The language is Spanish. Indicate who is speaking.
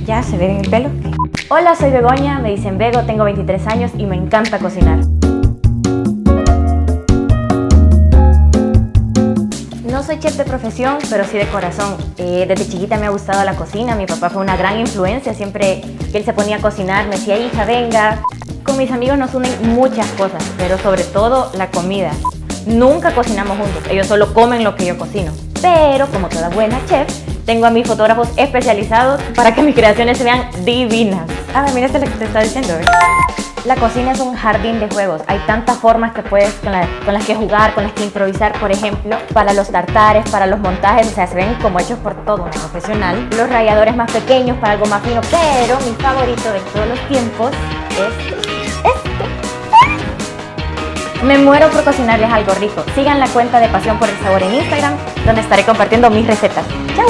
Speaker 1: ¿Ya se ve en el pelo? Hola, soy Begoña, me dicen Bego, tengo 23 años y me encanta cocinar. No soy chef de profesión, pero sí de corazón. Desde chiquita me ha gustado la cocina, mi papá fue una gran influencia, siempre que él se ponía a cocinar me decía, hija, venga. Con mis amigos nos unen muchas cosas, pero sobre todo la comida. Nunca cocinamos juntos, ellos solo comen lo que yo cocino. Pero como toda buena chef, tengo a mis fotógrafos especializados para que mis creaciones se vean divinas. Mira esto lo que te está diciendo, ¿ves? La cocina es un jardín de juegos. Hay tantas formas que puedes, con las que jugar, con las que improvisar, por ejemplo, para los tartares, para los montajes, o sea, se ven como hechos por todo un profesional. Los ralladores más pequeños para algo más fino, pero mi favorito de todos los tiempos es este. Me muero por cocinarles algo rico. Sigan la cuenta de Pasión por el Sabor en Instagram, donde estaré compartiendo mis recetas. ¡Chao!